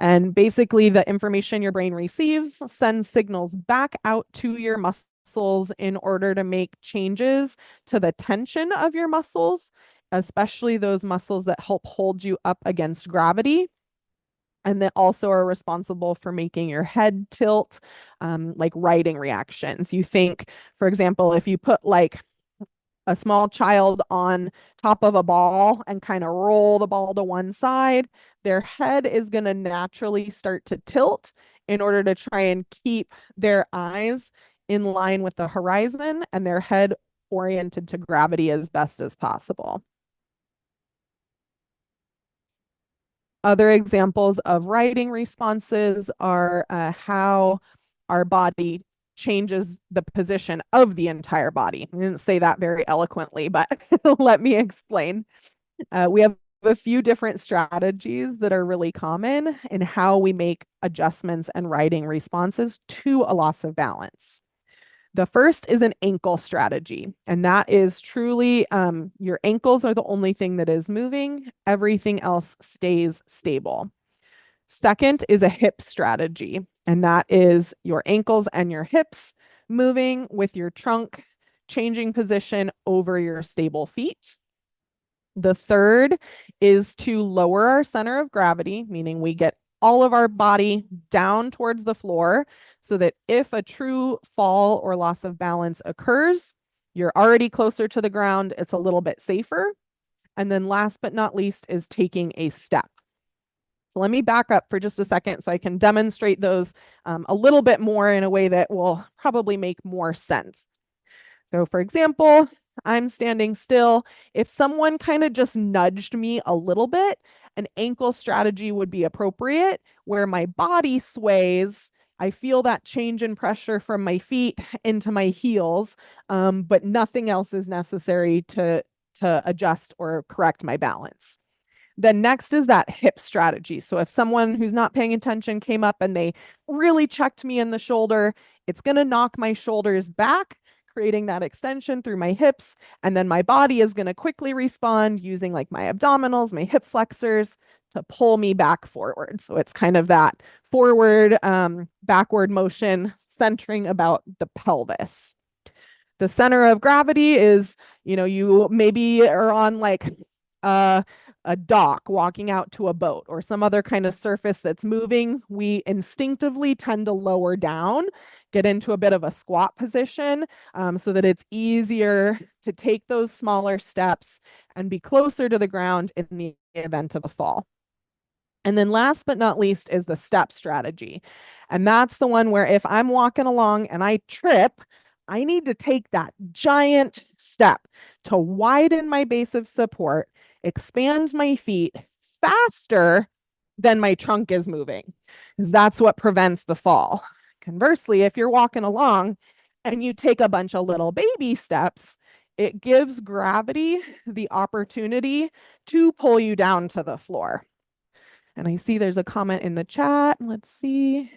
And basically, the information your brain receives sends signals back out to your muscles in order to make changes to the tension of your muscles, especially those muscles that help hold you up against gravity, and that also are responsible for making your head tilt, like writing reactions. You think, for example, if you put like a small child on top of a ball and kind of roll the ball to one side, their head is going to naturally start to tilt in order to try and keep their eyes in line with the horizon and their head oriented to gravity as best as possible. Other examples of writing responses are how our body changes the position of the entire body. I didn't say that very eloquently, but let me explain. We have a few different strategies that are really common in how we make adjustments and writing responses to a loss of balance. The first is an ankle strategy, and that is truly your ankles are the only thing that is moving. Everything else stays stable. Second is a hip strategy, and that is your ankles and your hips moving with your trunk changing position over your stable feet. The third is to lower our center of gravity, meaning we get all of our body down towards the floor so that if a true fall or loss of balance occurs, you're already closer to the ground. It's a little bit safer. And then last but not least is taking a step. So let me back up for just a second so I can demonstrate those a little bit more in a way that will probably make more sense. So for example, I'm standing still. If someone kind of just nudged me a little bit, an ankle strategy would be appropriate where my body sways. I feel that change in pressure from my feet into my heels, but nothing else is necessary to adjust or correct my balance. Then next is that hip strategy. So if someone who's not paying attention came up and they really checked me in the shoulder, it's going to knock my shoulders back, creating that extension through my hips. And then my body is going to quickly respond using like my abdominals, my hip flexors to pull me back forward. So it's kind of that forward, backward motion centering about the pelvis. The center of gravity is, you maybe are on like a dock walking out to a boat or some other kind of surface that's moving. We instinctively tend to lower down, get into a bit of a squat position so that it's easier to take those smaller steps and be closer to the ground in the event of a fall. And then last but not least is the step strategy. And that's the one where if I'm walking along and I trip, I need to take that giant step to widen my base of support, expand my feet faster then my trunk is moving, because that's what prevents the fall. Conversely, if you're walking along and you take a bunch of little baby steps, it gives gravity the opportunity to pull you down to the floor. And I see there's a comment in the chat. Let's see.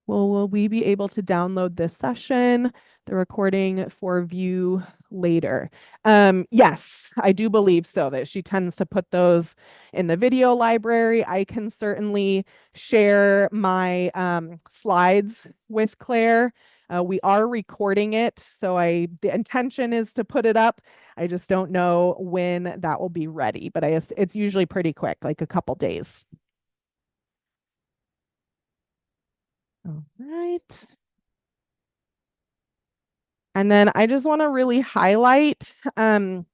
Will we be able to download this session, the recording, for view later? Yes, I do believe so, that she tends to put those in the video library. I can certainly share my slides with Claire. We are recording it, so the intention is to put it up. I just don't know when that will be ready, but it's usually pretty quick, like a couple days. All right. And then I just want to really highlight that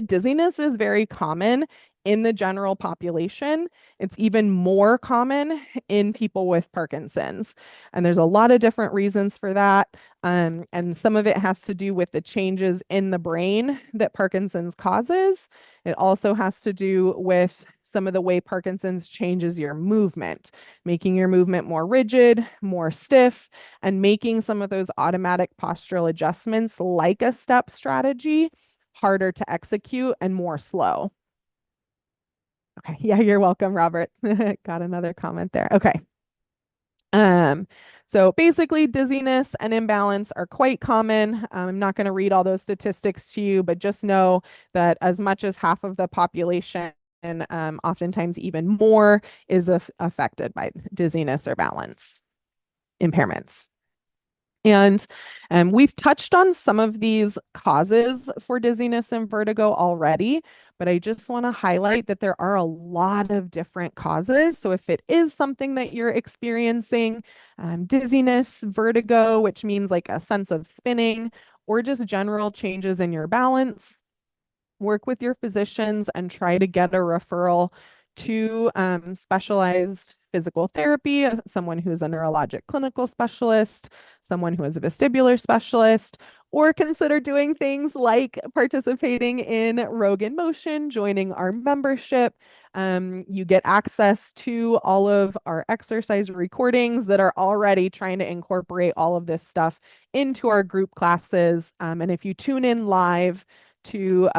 dizziness is very common in the general population. It's even more common in people with Parkinson's. And there's a lot of different reasons for that. And some of it has to do with the changes in the brain that Parkinson's causes. It also has to do with some of the way Parkinson's changes your movement, making your movement more rigid, more stiff, and making some of those automatic postural adjustments like a step strategy harder to execute and more slow. Okay, yeah, you're welcome, Robert. Got another comment there. Okay. So basically dizziness and imbalance are quite common. I'm not going to read all those statistics to you, but just know that as much as half of the population, and oftentimes even more, is affected by dizziness or balance impairments. And we've touched on some of these causes for dizziness and vertigo already, but I just want to highlight that there are a lot of different causes. So if it is something that you're experiencing, dizziness, vertigo, which means like a sense of spinning, or just general changes in your balance, work with your physicians and try to get a referral to specialized physical therapy, someone who's a neurologic clinical specialist, someone who is a vestibular specialist, or consider doing things like participating in Rogan Motion, joining our membership. You get access to all of our exercise recordings that are already trying to incorporate all of this stuff into our group classes. And if you tune in live to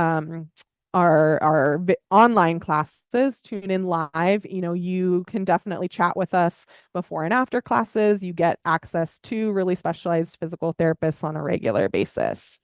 our online classes, tune in live, you can definitely chat with us before and after classes. You get access to really specialized physical therapists on a regular basis.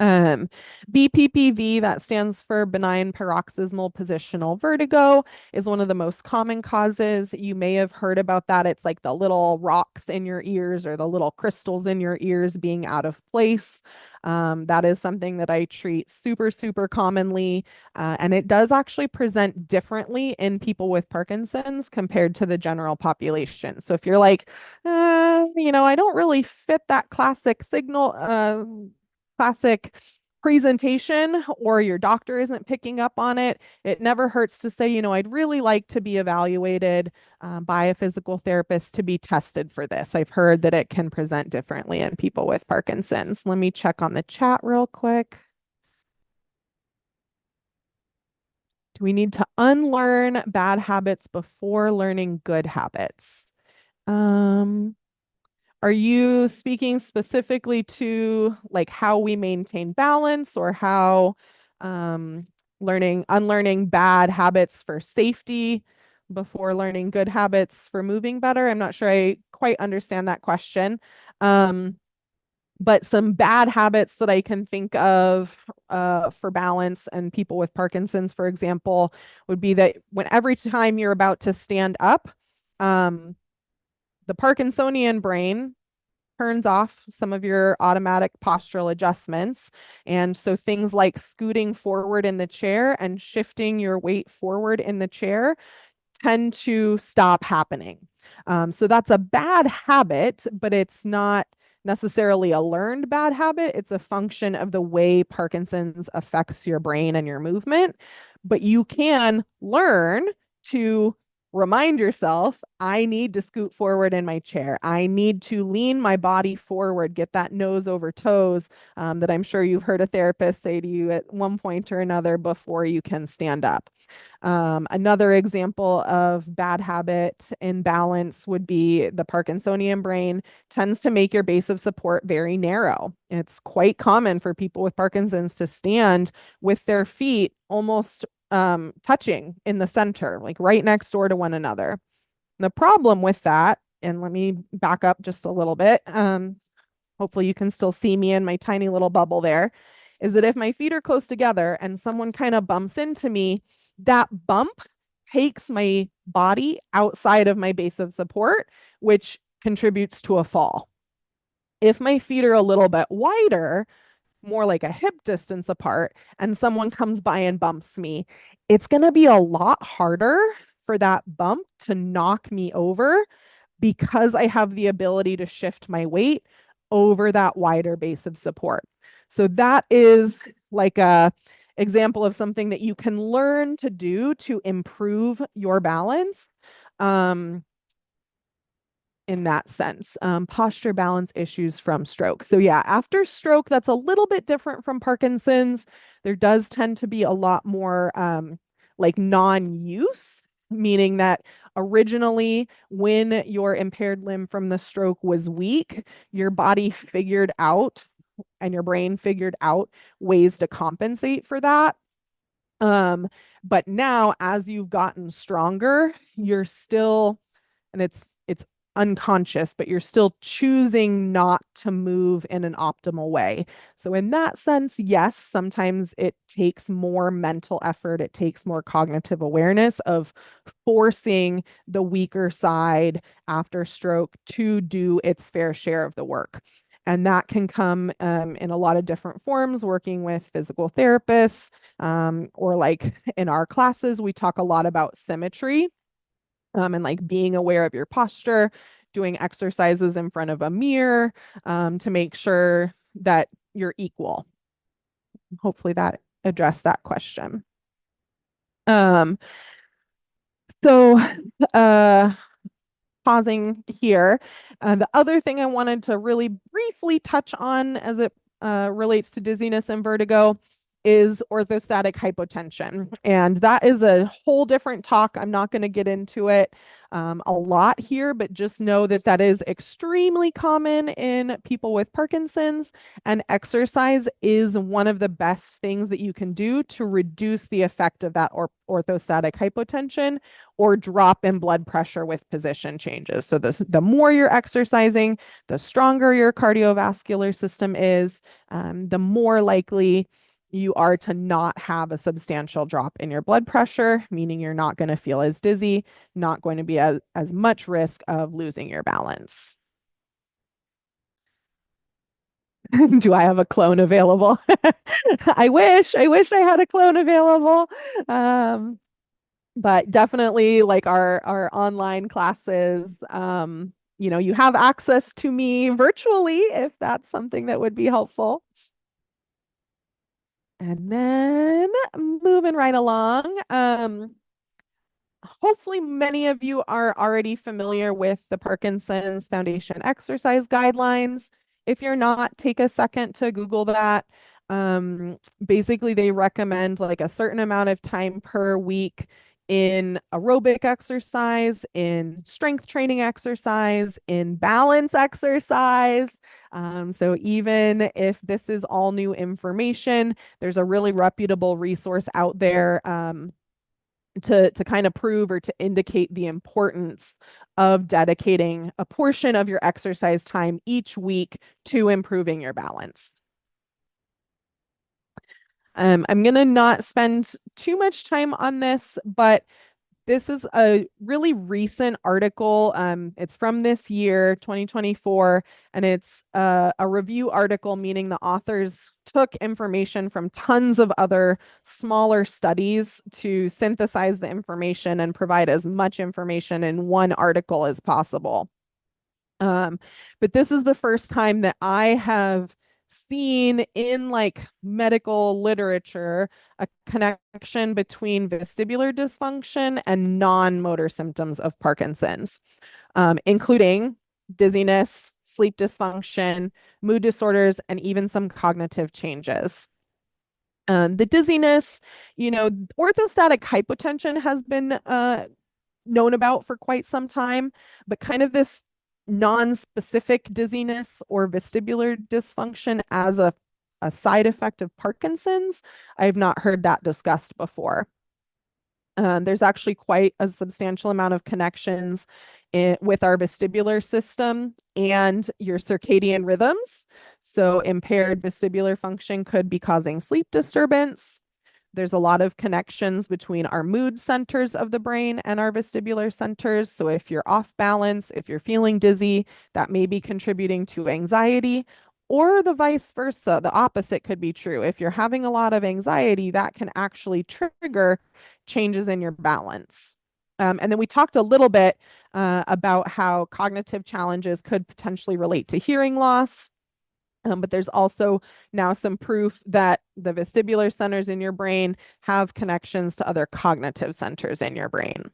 BPPV, that stands for benign paroxysmal positional vertigo, is one of the most common causes. You may have heard about that. It's like the little rocks in your ears or the little crystals in your ears being out of place. That is something that I treat super, super commonly. And it does actually present differently in people with Parkinson's compared to the general population. So if you're like, I don't really fit that classic presentation, or your doctor isn't picking up on it, it never hurts to say, I'd really like to be evaluated by a physical therapist to be tested for this. I've heard that it can present differently in people with Parkinson's. Let me check on the chat real quick. Do we need to unlearn bad habits before learning good habits? Are you speaking specifically to like how we maintain balance, or how unlearning bad habits for safety before learning good habits for moving better? I'm not sure I quite understand that question. But some bad habits that I can think of for balance and people with Parkinson's, for example, would be that every time you're about to stand up, the Parkinsonian brain turns off some of your automatic postural adjustments. And so things like scooting forward in the chair and shifting your weight forward in the chair tend to stop happening. So that's a bad habit, but it's not necessarily a learned bad habit. It's a function of the way Parkinson's affects your brain and your movement. But you can learn to remind yourself, I need to scoot forward in my chair. I need to lean my body forward, get that nose over toes that I'm sure you've heard a therapist say to you at one point or another before you can stand up. Another example of bad habit imbalance would be the Parkinsonian brain tends to make your base of support very narrow. It's quite common for people with Parkinson's to stand with their feet almost touching in the center, like right next door to one another. The problem with that, and let me back up just a little bit. Hopefully you can still see me in my tiny little bubble there, is that if my feet are close together and someone kind of bumps into me, that bump takes my body outside of my base of support, which contributes to a fall. If my feet are a little bit wider, more like a hip distance apart, and someone comes by and bumps me, it's going to be a lot harder for that bump to knock me over because I have the ability to shift my weight over that wider base of support. So that is like a example of something that you can learn to do to improve your balance. In that sense, posture balance issues from stroke. So yeah, after stroke, that's a little bit different from Parkinson's. There does tend to be a lot more like non-use, meaning that originally when your impaired limb from the stroke was weak, your body figured out and your brain figured out ways to compensate for that. But now as you've gotten stronger, you're still, and it's unconscious, but you're still choosing not to move in an optimal way. So in that sense, yes, sometimes it takes more mental effort. It takes more cognitive awareness of forcing the weaker side after stroke to do its fair share of the work. And that can come in a lot of different forms, working with physical therapists, or like in our classes, we talk a lot about symmetry. And like being aware of your posture, doing exercises in front of a mirror to make sure that you're equal. Hopefully that addressed that question. So pausing here, the other thing I wanted to really briefly touch on as it relates to dizziness and vertigo is orthostatic hypotension. And that is a whole different talk. I'm not going to get into it a lot here, but just know that that is extremely common in people with Parkinson's, and exercise is one of the best things that you can do to reduce the effect of that orthostatic hypotension or drop in blood pressure with position changes. So the more you're exercising, the stronger your cardiovascular system is, the more likely you are to not have a substantial drop in your blood pressure, meaning you're not going to feel as dizzy, not going to be as much risk of losing your balance. Do I have a clone available? I wish I had a clone available. But definitely like our online classes, you have access to me virtually if that's something that would be helpful. And then moving right along, hopefully many of you are already familiar with the Parkinson's Foundation exercise guidelines. If you're not, take a second to Google that. Basically, they recommend like a certain amount of time per week in aerobic exercise, in strength training exercise, in balance exercise. So even if this is all new information, there's a really reputable resource out there to kind of prove or to indicate the importance of dedicating a portion of your exercise time each week to improving your balance. I'm going to not spend too much time on this, but this is a really recent article. It's from this year, 2024, and it's a review article, meaning the authors took information from tons of other smaller studies to synthesize the information and provide as much information in one article as possible. But this is the first time that I have seen in like medical literature a connection between vestibular dysfunction and non-motor symptoms of Parkinson's, including dizziness, sleep dysfunction, mood disorders, and even some cognitive changes. The dizziness, orthostatic hypotension has been known about for quite some time, but kind of this non-specific dizziness or vestibular dysfunction as a side effect of Parkinson's, I've not heard that discussed before. There's actually quite a substantial amount of connections with our vestibular system and your circadian rhythms. So impaired vestibular function could be causing sleep disturbance. There's a lot of connections between our mood centers of the brain and our vestibular centers. So if you're off balance, if you're feeling dizzy, that may be contributing to anxiety, or the vice versa. The opposite could be true. If you're having a lot of anxiety, that can actually trigger changes in your balance. And then we talked a little bit about how cognitive challenges could potentially relate to hearing loss. But there's also now some proof that the vestibular centers in your brain have connections to other cognitive centers in your brain.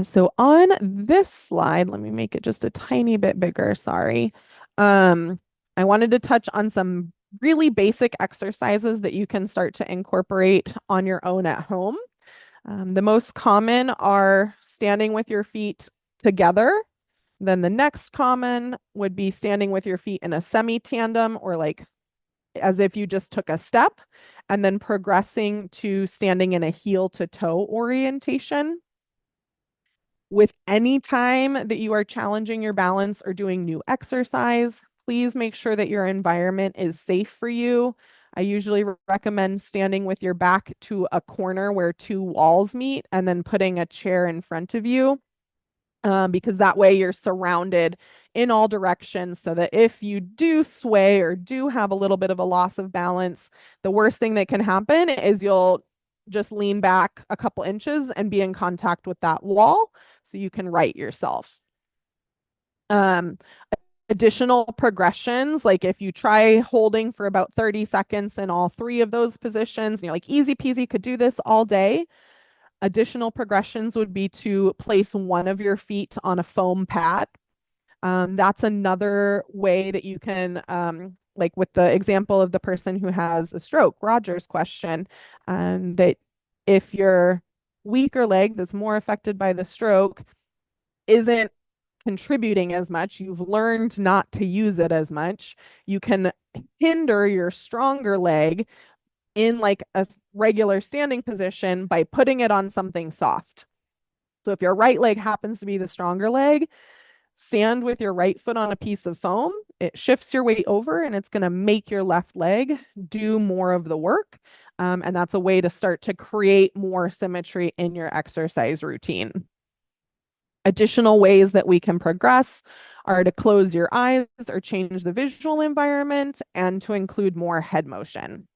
So on this slide, let me make it just a tiny bit bigger, sorry. I wanted to touch on some really basic exercises that you can start to incorporate on your own at home. The most common are standing with your feet together. Then the next common would be standing with your feet in a semi-tandem, or like as if you just took a step, and then progressing to standing in a heel to toe orientation. With any time that you are challenging your balance or doing new exercise, please make sure that your environment is safe for you. I usually recommend standing with your back to a corner where two walls meet and then putting a chair in front of you. Because that way you're surrounded in all directions, so that if you do sway or do have a little bit of a loss of balance, the worst thing that can happen is you'll just lean back a couple inches and be in contact with that wall so you can right yourself. Additional progressions, like if you try holding for about 30 seconds in all three of those positions, and you're like, easy peasy, could do this all day. Additional progressions would be to place one of your feet on a foam pad. That's another way that you can, like with the example of the person who has a stroke, Roger's question, that if your weaker leg that's more affected by the stroke isn't contributing as much, you've learned not to use it as much, you can hinder your stronger leg in like a regular standing position by putting it on something soft. So if your right leg happens to be the stronger leg, stand with your right foot on a piece of foam. It shifts your weight over and it's going to make your left leg do more of the work. And that's a way to start to create more symmetry in your exercise routine. Additional ways that we can progress are to close your eyes or change the visual environment, and to include more head motion.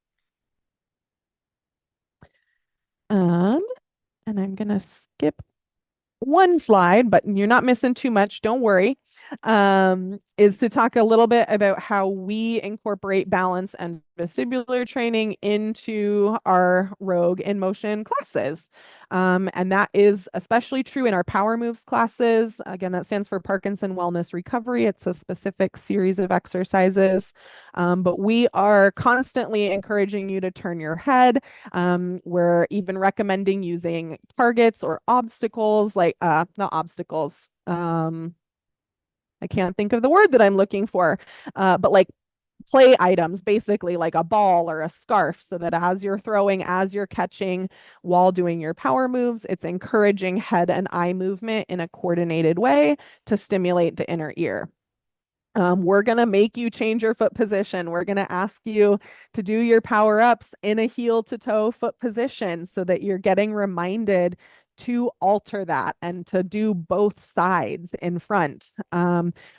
And I'm going to skip one slide, but you're not missing too much, don't worry, is to talk a little bit about how we incorporate balance and vestibular training into our Rogue in Motion classes. And that is especially true in our Power Moves classes. Again, that stands for Parkinson Wellness Recovery. It's a specific series of exercises, but we are constantly encouraging you to turn your head. We're even recommending using targets or obstacles, like not obstacles. I can't think of the word that I'm looking for, but like play items, basically like a ball or a scarf, so that as you're throwing, as you're catching while doing your power moves, it's encouraging head and eye movement in a coordinated way to stimulate the inner ear. We're going to make you change your foot position. We're going to ask you to do your power ups in a heel to toe foot position so that you're getting reminded to alter that and to do both sides in front.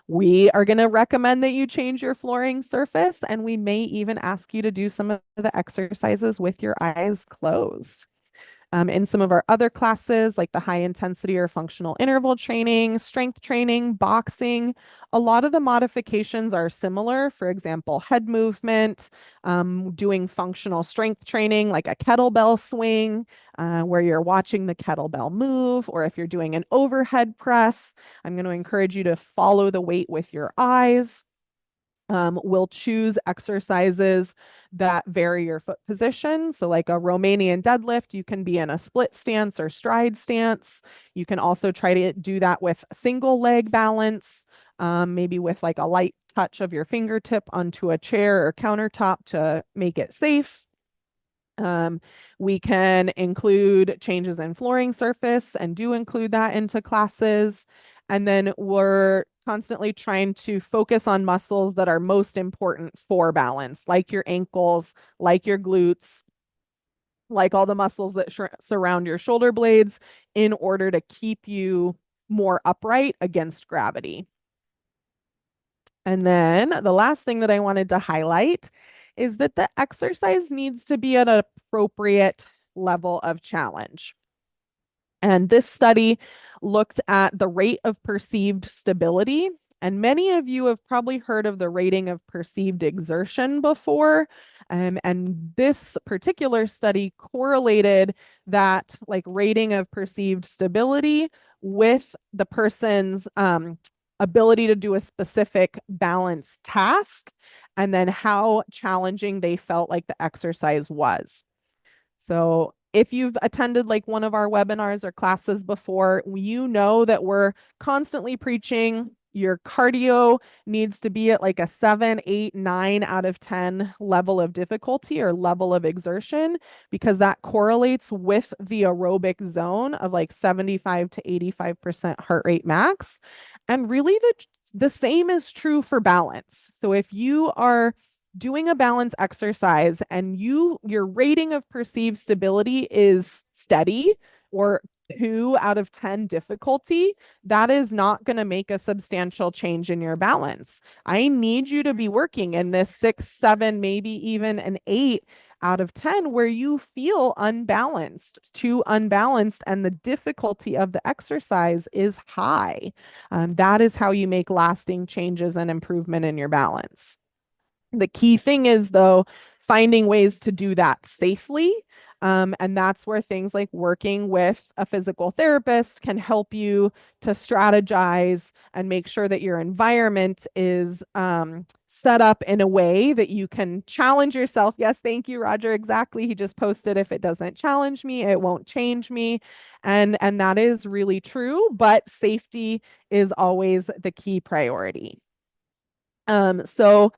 We are going to recommend that you change your flooring surface, and we may even ask you to do some of the exercises with your eyes closed. In some of our other classes, like the high intensity or functional interval training, strength training, boxing, a lot of the modifications are similar. For example, head movement, doing functional strength training, like a kettlebell swing, where you're watching the kettlebell move, or if you're doing an overhead press, I'm going to encourage you to follow the weight with your eyes. We'll choose exercises that vary your foot position. So like a Romanian deadlift, you can be in a split stance or stride stance. You can also try to do that with single leg balance, maybe with like a light touch of your fingertip onto a chair or countertop to make it safe. We can include changes in flooring surface and do include that into classes. And then we're constantly trying to focus on muscles that are most important for balance, like your ankles, like your glutes, like all the muscles that surround your shoulder blades, in order to keep you more upright against gravity. And then the last thing that I wanted to highlight is that the exercise needs to be at an appropriate level of challenge. And this study looked at the rate of perceived stability. And many of you have probably heard of the rating of perceived exertion before. And this particular study correlated that like rating of perceived stability with the person's ability to do a specific balance task, and then how challenging they felt like the exercise was. So if you've attended like one of our webinars or classes before, you know that we're constantly preaching your cardio needs to be at like a 7, 8, 9 out of 10 level of difficulty or level of exertion, because that correlates with the aerobic zone of like 75 to 85% heart rate max. And really the same is true for balance. So if you are doing a balance exercise and your rating of perceived stability is steady or 2 out of 10 difficulty, that is not going to make a substantial change in your balance. I need you to be working in this 6, 7, maybe even an 8 out of 10 where you feel unbalanced, too unbalanced, and the difficulty of the exercise is high. That is how you make lasting changes and improvement in your balance. The key thing is, though, finding ways to do that safely. And that's where things like working with a physical therapist can help you to strategize and make sure that your environment is set up in a way that you can challenge yourself. Yes, thank you, Roger. Exactly. He just posted, if it doesn't challenge me, it won't change me. And that is really true, but safety is always the key priority. So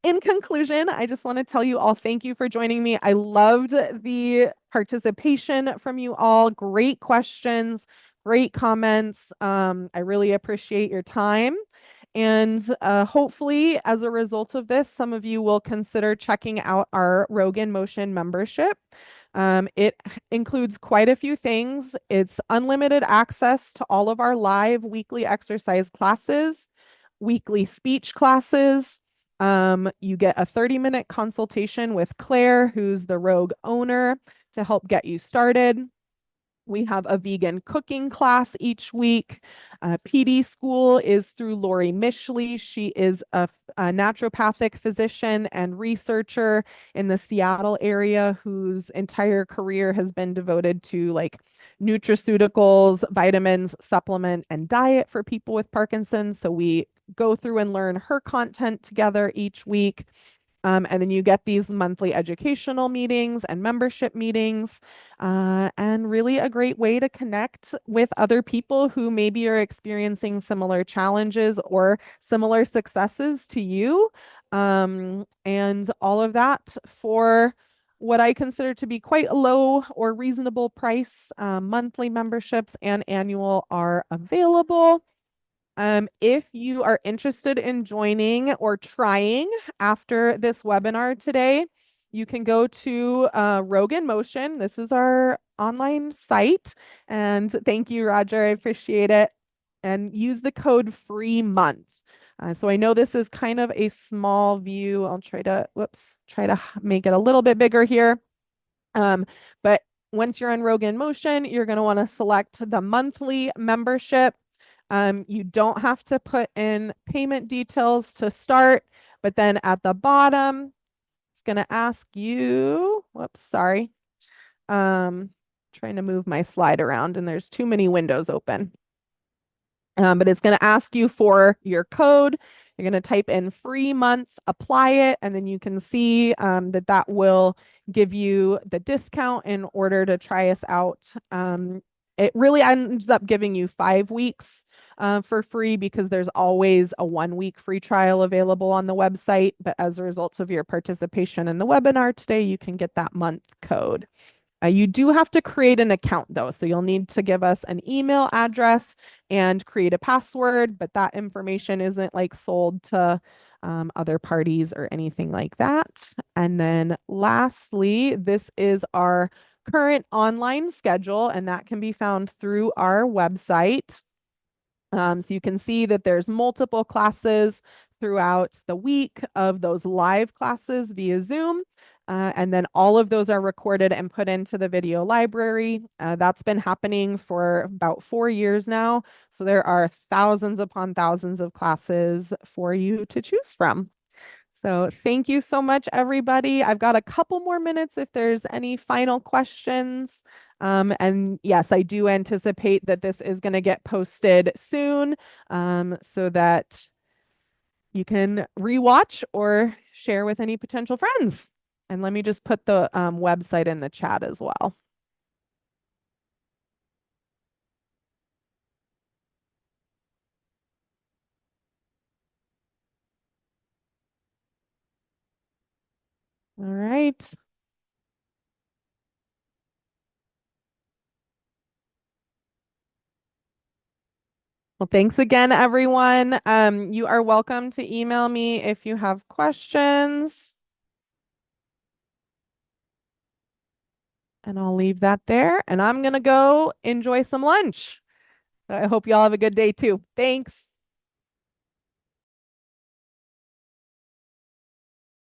in conclusion, I just want to tell you all thank you for joining me. I loved the participation from you all. Great questions, great comments. I really appreciate your time. And hopefully, as a result of this, some of you will consider checking out our Rogan Motion membership. It includes quite a few things. It's unlimited access to all of our live weekly exercise classes, weekly speech classes. You get a 30-minute consultation with Claire, who's the Rogue owner, to help get you started. We have a vegan cooking class each week. PD school is through Lori Mishley. She is a naturopathic physician and researcher in the Seattle area whose entire career has been devoted to like nutraceuticals, vitamins, supplement, and diet for people with Parkinson's. So we go through and learn her content together each week. And then you get these monthly educational meetings and membership meetings, and really a great way to connect with other people who maybe are experiencing similar challenges or similar successes to you. And all of that for what I consider to be quite a low or reasonable price. Monthly memberships and annual are available. If you are interested in joining or trying after this webinar today, you can go to Rogan Motion. This is our online site. And thank you, Roger. I appreciate it. And use the code FREEMONTH. So I know this is kind of a small view. I'll try to make it a little bit bigger here. But once you're on Rogan Motion, you're going to want to select the monthly membership. You don't have to put in payment details to start, but then at the bottom, it's going to ask you, whoops, sorry. Trying to move my slide around and there's too many windows open. But it's going to ask you for your code. You're going to type in free month, apply it, and then you can see that will give you the discount in order to try us out. It really ends up giving you 5 weeks for free because there's always a 1 week free trial available on the website. But as a result of your participation in the webinar today, you can get that month code. You do have to create an account though, so you'll need to give us an email address and create a password, but that information isn't like sold to other parties or anything like that. And then lastly, this is our current online schedule, and that can be found through our website. So you can see that there's multiple classes throughout the week of those live classes via Zoom. And then all of those are recorded and put into the video library. That's been happening for about 4 years now. So there are thousands upon thousands of classes for you to choose from. So thank you so much, everybody. I've got a couple more minutes if there's any final questions. And yes, I do anticipate that this is going to get posted soon so that you can rewatch or share with any potential friends. And let me just put the website in the chat as well. All right. Well, thanks again, everyone. You are welcome to email me if you have questions. And I'll leave that there. And I'm going to go enjoy some lunch. I hope you all have a good day too. Thanks.